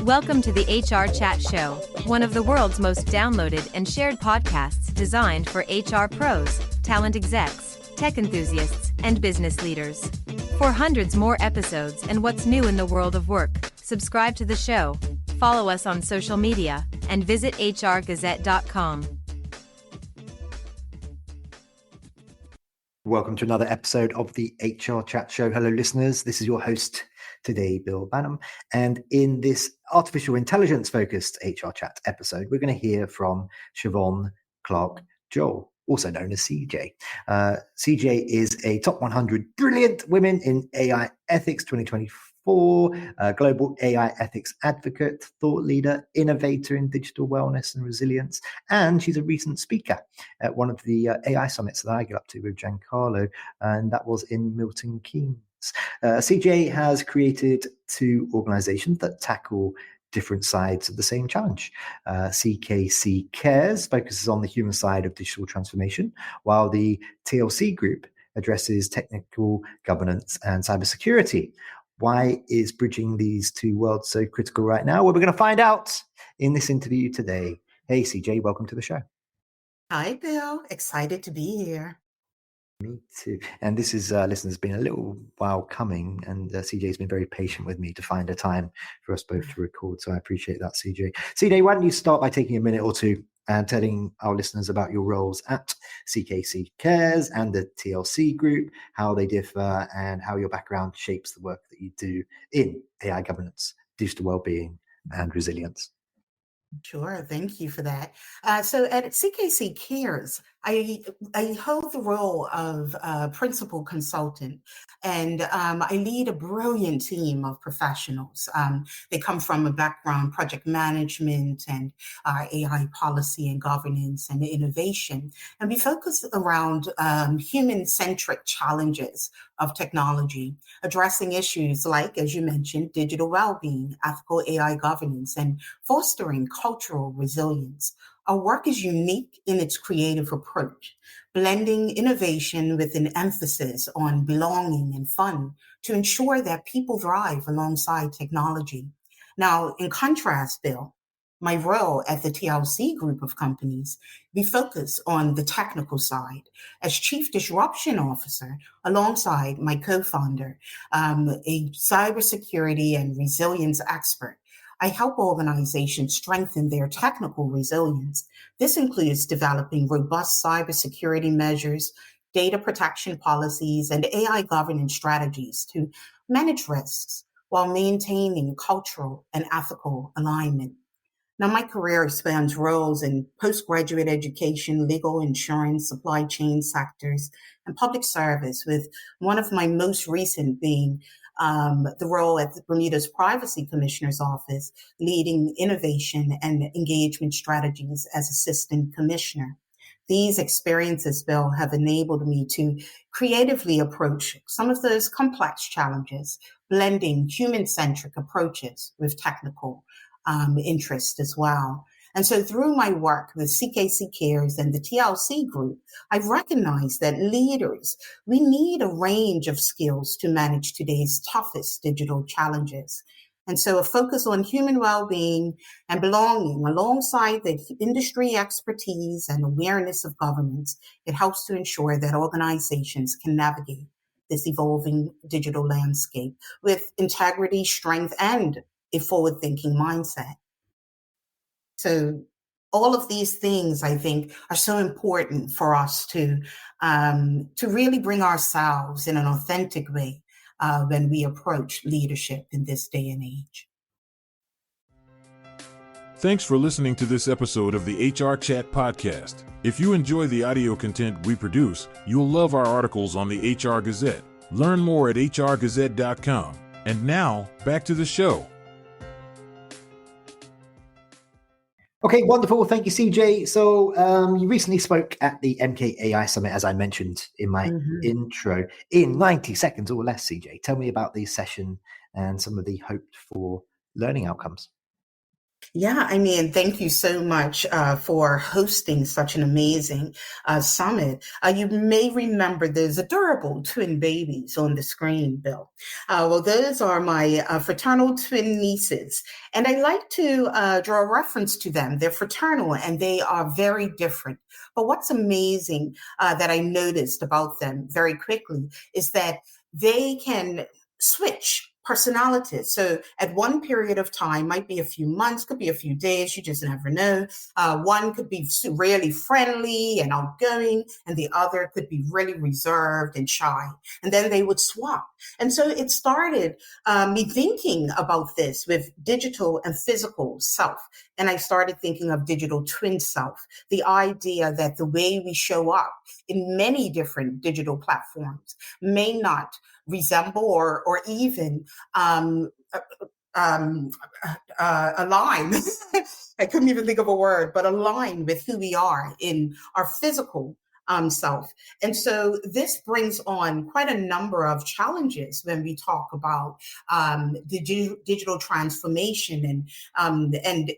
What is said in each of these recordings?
Welcome to the HR Chat Show, one of the world's most downloaded and shared podcasts designed for HR pros, talent execs, tech enthusiasts, and business leaders. For hundreds more episodes and what's new in the world of work, subscribe to the show, follow us on social media, and visit HRgazette.com. Welcome to another episode of the HR Chat Show. Hello, listeners. This is your host today, Bill Banham. And in this artificial intelligence focused HR Chat episode, we're going to hear from ChaVon Clarke-Joell, also known as CJ. CJ is a top 100 brilliant women in AI ethics 2024, global AI ethics advocate, thought leader, innovator in digital wellness and resilience. And she's a recent speaker at one of the AI summits that I get up to with Giancarlo, and that was in Milton Keynes. CJ has created two organizations that tackle different sides of the same challenge. CKC Cares focuses on the human side of digital transformation, while the TLC Group addresses technical governance and cybersecurity. Why is bridging these two worlds so critical right now? Well, we're going to find out in this interview today. Hey, CJ, welcome to the show. Hi, Bill. Excited to be here. Me too. And this is, listeners, been a little while coming, and CJ's been very patient with me to find a time for us both to record. So I appreciate that, CJ. CJ, why don't you start by taking a minute or two and telling our listeners about your roles at CKC Cares and the TLC Group, how they differ, and how your background shapes the work that you do in AI governance, digital well-being, and resilience. Sure. Thank you for that. So at CKC Cares, I hold the role of principal consultant, and I lead a brilliant team of professionals. They come from a background project management and AI policy and governance and innovation. And we focus around human-centric challenges of technology, addressing issues like, as you mentioned, digital well-being, ethical AI governance, and fostering cultural resilience. Our work is unique in its creative approach, blending innovation with an emphasis on belonging and fun to ensure that people thrive alongside technology. Now, in contrast, Bill, my role at the TLC Group of companies, we focus on the technical side. As Chief Disruption Officer, alongside my co-founder, a cybersecurity and resilience expert, I help organizations strengthen their technical resilience. This includes developing robust cybersecurity measures, data protection policies, and AI governance strategies to manage risks while maintaining cultural and ethical alignment. Now, my career spans roles in postgraduate education, legal, insurance, supply chain sectors, and public service, with one of my most recent being the role at the Bermuda's Privacy Commissioner's Office, leading innovation and engagement strategies as Assistant Commissioner. These experiences, Bill, have enabled me to creatively approach some of those complex challenges, blending human-centric approaches with technical interest as well. And so through my work with CKC Cares and the TLC Group, I've recognized that leaders, we need a range of skills to manage today's toughest digital challenges. And so a focus on human well-being and belonging alongside the industry expertise and awareness of governance, it helps to ensure that organizations can navigate this evolving digital landscape with integrity, strength, and a forward-thinking mindset. So all of these things, I think, are so important for us to really bring ourselves in an authentic way when we approach leadership in this day and age. Thanks for listening to this episode of the HR Chat podcast. If you enjoy the audio content we produce, you'll love our articles on the HR Gazette. Learn more at HRgazette.com. And now, back to the show. Okay, wonderful. Thank you, CJ. So you recently spoke at the MKAI Summit, as I mentioned in my intro, in 90 seconds or less, CJ. Tell me about the session and some of the hoped for learning outcomes. Yeah, I mean, thank you so much for hosting such an amazing summit. You may remember those adorable twin babies on the screen, Bill. Well, those are my fraternal twin nieces, and I like to draw a reference to them. They're fraternal and they are very different. But what's amazing that I noticed about them very quickly is that they can switch personalities. So at one period of time, might be a few months, could be a few days, you just never know. One could be really friendly and outgoing, and the other could be really reserved and shy. And then they would swap. And so it started me thinking about this with digital and physical self. And I started thinking of digital twin self, the idea that the way we show up in many different digital platforms may not resemble or even um, um, align. I couldn't even think of a word, but align with who we are in our physical self. And so this brings on quite a number of challenges when we talk about digital transformation and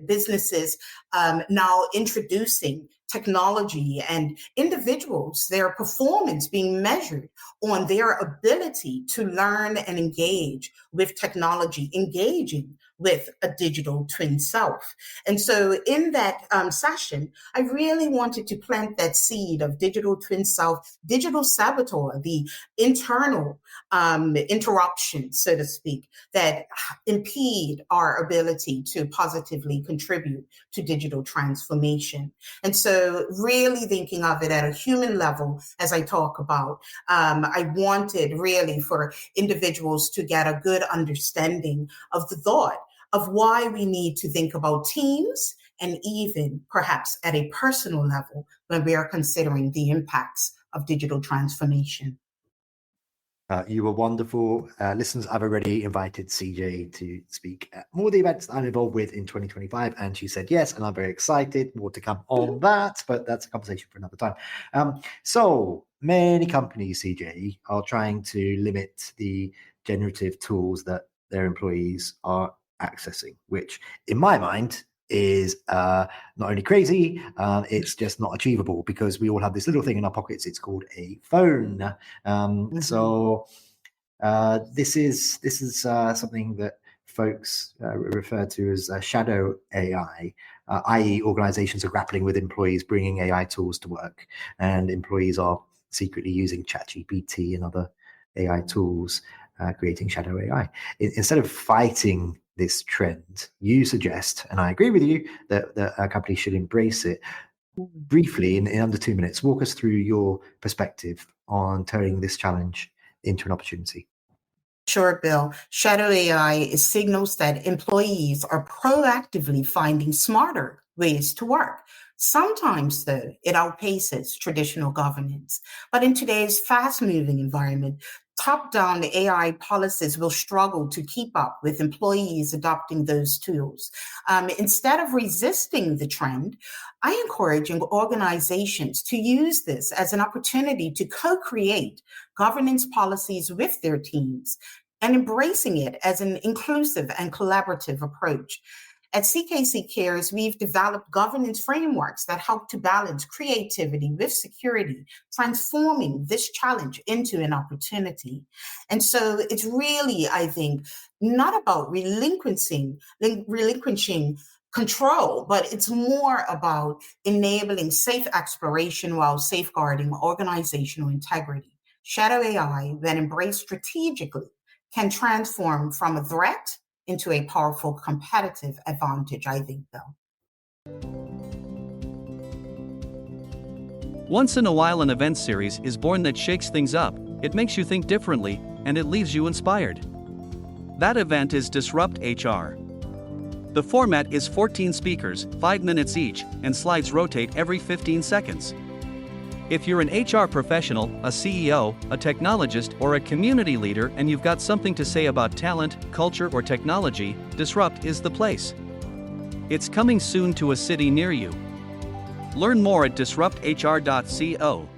businesses now introducing technology and individuals, their performance being measured on their ability to learn and engage with technology, engaging with a digital twin self. And so in that session, I really wanted to plant that seed of digital twin self, digital saboteur, the internal interruptions, so to speak, that impede our ability to positively contribute to digital transformation. And so really thinking of it at a human level, as I talk about, I wanted really for individuals to get a good understanding of the thought of why we need to think about teams and even perhaps at a personal level when we are considering the impacts of digital transformation. You were wonderful. Listeners, I've already invited CJ to speak at more of the events I'm involved with in 2025, and she said yes, and I'm very excited. More to come on that, but that's a conversation for another time. So many companies, CJ, are trying to limit the generative tools that their employees are accessing, which in my mind is not only crazy, it's just not achievable because we all have this little thing in our pockets. It's called a phone. So this is something that folks refer to as shadow AI, i.e., organizations are grappling with employees bringing AI tools to work, and employees are secretly using ChatGPT and other AI tools, creating shadow AI. Instead of fighting this trend, you suggest, and I agree with you, that a company should embrace it. Briefly, in under 2 minutes, walk us through your perspective on turning this challenge into an opportunity. Sure, Bill. Shadow AI signals that employees are proactively finding smarter ways to work. Sometimes, though, it outpaces traditional governance. But in today's fast-moving environment, top-down AI policies will struggle to keep up with employees adopting those tools. Instead of resisting the trend, I encourage organizations to use this as an opportunity to co-create governance policies with their teams and embracing it as an inclusive and collaborative approach. At CKC Cares, we've developed governance frameworks that help to balance creativity with security, transforming this challenge into an opportunity. And so it's really, I think, not about relinquishing control, but it's more about enabling safe exploration while safeguarding organizational integrity. Shadow AI, when embraced strategically, can transform from a threat into a powerful competitive advantage, I think, Bill. Once in a while, an event series is born that shakes things up, it makes you think differently, and it leaves you inspired. That event is Disrupt HR. The format is 14 speakers, 5 minutes each, and slides rotate every 15 seconds. If you're an HR professional, a CEO, a technologist, or a community leader and you've got something to say about talent, culture, or technology, Disrupt is the place. It's coming soon to a city near you. Learn more at disrupthr.co.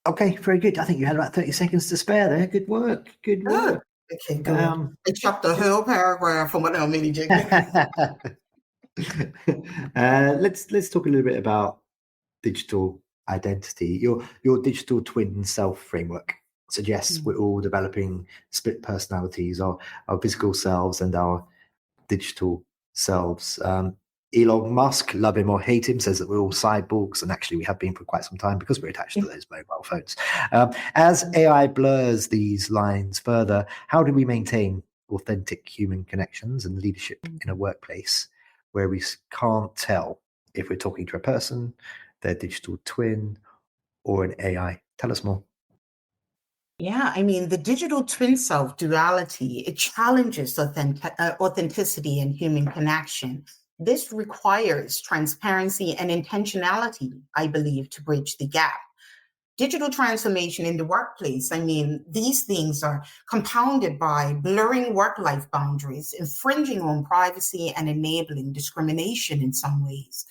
Okay, very good. I think you had about 30 seconds to spare there. Good work. Good work. Okay, good. Um, I chopped the whole paragraph from what I'm many let's talk a little bit about digital identity. Your digital twin self framework suggests we're all developing split personalities, our physical selves and our digital selves. Elon Musk, love him or hate him, says that we're all cyborgs, and actually we have been for quite some time because we're attached to those mobile phones. As AI blurs these lines further, how do we maintain authentic human connections and leadership in a workplace where we can't tell if we're talking to a person, their digital twin, or an AI? Tell us more. Yeah, I mean, the digital twin self duality, it challenges authenticity and human connection. This requires transparency and intentionality, I believe, to bridge the gap. Digital transformation in the workplace, I mean, these things are compounded by blurring work-life boundaries, infringing on privacy, and enabling discrimination in some ways.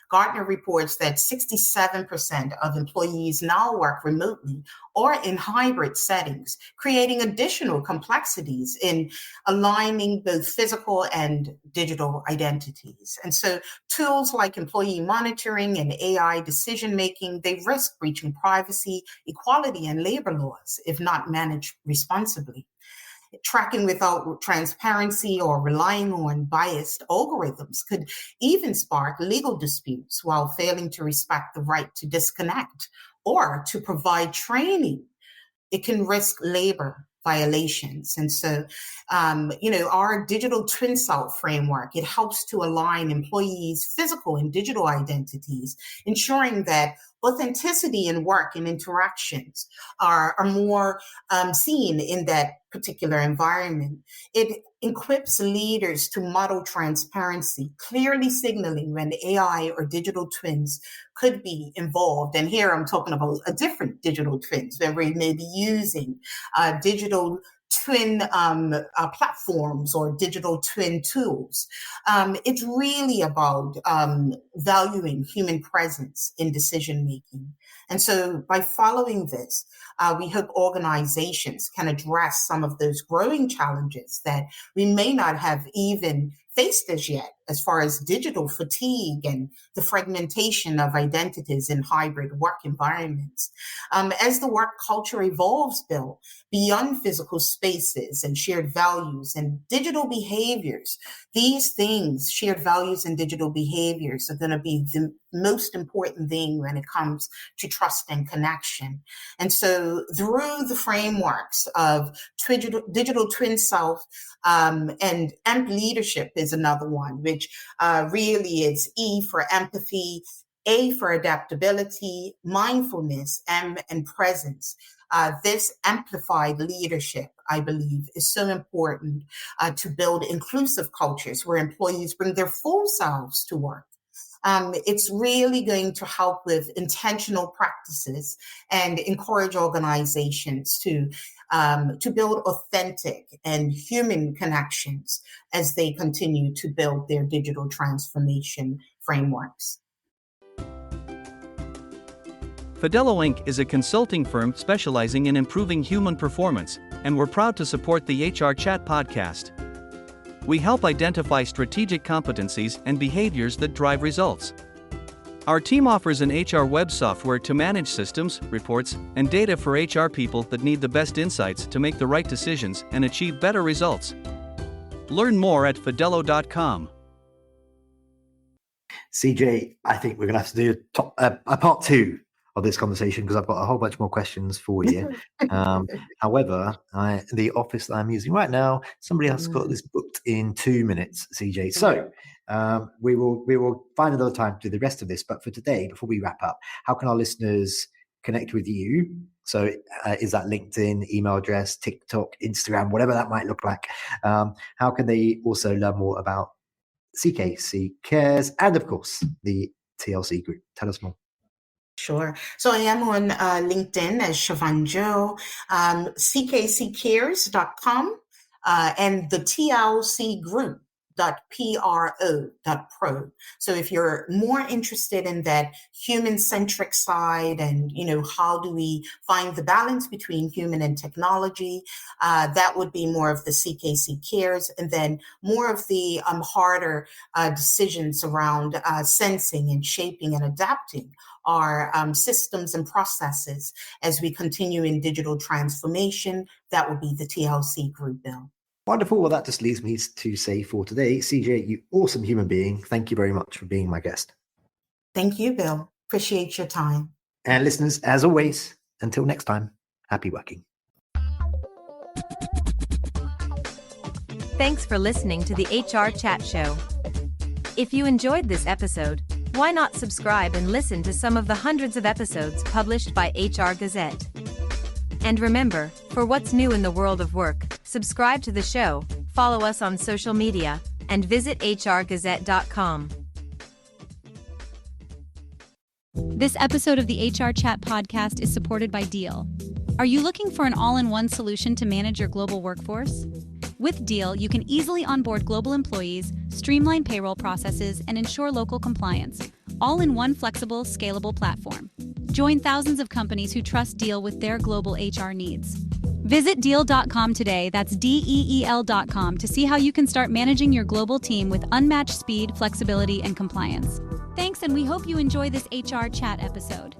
Gartner reports that 67% of employees now work remotely or in hybrid settings, creating additional complexities in aligning both physical and digital identities. And so tools like employee monitoring and AI decision-making, they risk breaching privacy, equality, and labor laws if not managed responsibly. Tracking without transparency or relying on biased algorithms could even spark legal disputes while failing to respect the right to disconnect or to provide training. It can risk labor violations. And so, our digital twin self framework, it helps to align employees' physical and digital identities, ensuring that authenticity in work and interactions are more seen in that particular environment. It equips leaders to model transparency, clearly signaling when AI or digital twins could be involved. And here I'm talking about a different digital twins where we may be using digital twin platforms or digital twin tools. It's really about valuing human presence in decision making. And so by following this, we hope organizations can address some of those growing challenges that we may not have even faced as yet, as far as digital fatigue and the fragmentation of identities in hybrid work environments. As the work culture evolves, Bill, beyond physical spaces and shared values and digital behaviors, these things, shared values and digital behaviors, are going to be the most important thing when it comes to trust and connection. And so through the frameworks of digital twin self and EMP leadership is another one, which really is E for empathy, A for adaptability, mindfulness, M and presence. This amplified leadership, I believe, is so important to build inclusive cultures where employees bring their full selves to work. It's really going to help with intentional practices and encourage organizations to build authentic and human connections as they continue to build their digital transformation frameworks. Fidello Inc. is a consulting firm specializing in improving human performance, and we're proud to support the HRchat podcast. We help identify strategic competencies and behaviors that drive results. Our team offers an HR web software to manage systems, reports, and data for HR people that need the best insights to make the right decisions and achieve better results. Learn more at fidello.com. CJ, I think we're going to have to do a part two of this conversation because I've got a whole bunch more questions for you. However, the office that I'm using right now, somebody else got this booked in 2 minutes, CJ. So we will find another time to do the rest of this. But for today, before we wrap up, how can our listeners connect with you? So is that LinkedIn, email address, TikTok, Instagram, whatever that might look like? How can they also learn more about CKC Cares and, of course, the TLC Group? Tell us more. Sure. So I am on LinkedIn as ChaVon Joe, ckccares.com, and the TLC Group, Pro. So if you're more interested in that human-centric side and, how do we find the balance between human and technology, that would be more of the CKC Cares, and then more of the harder decisions around sensing and shaping and adapting our systems and processes as we continue in digital transformation. That would be the TLC Group, Bill. Wonderful. Well, that just leaves me to say for today, CJ, you awesome human being. Thank you very much for being my guest. Thank you, Bill. Appreciate your time. And listeners, as always, until next time, happy working. Thanks for listening to the HR Chat Show. If you enjoyed this episode, why not subscribe and listen to some of the hundreds of episodes published by HR Gazette? And remember, for what's new in the world of work, subscribe to the show, follow us on social media, and visit HRgazette.com. This episode of the HR Chat podcast is supported by Deal. Are you looking for an all-in-one solution to manage your global workforce? With Deal, you can easily onboard global employees, streamline payroll processes, and ensure local compliance, all in one flexible, scalable platform. Join thousands of companies who trust Deal with their global HR needs. Visit Deal.com today, that's DEEL.com, to see how you can start managing your global team with unmatched speed, flexibility, and compliance. Thanks, and we hope you enjoy this HR Chat episode.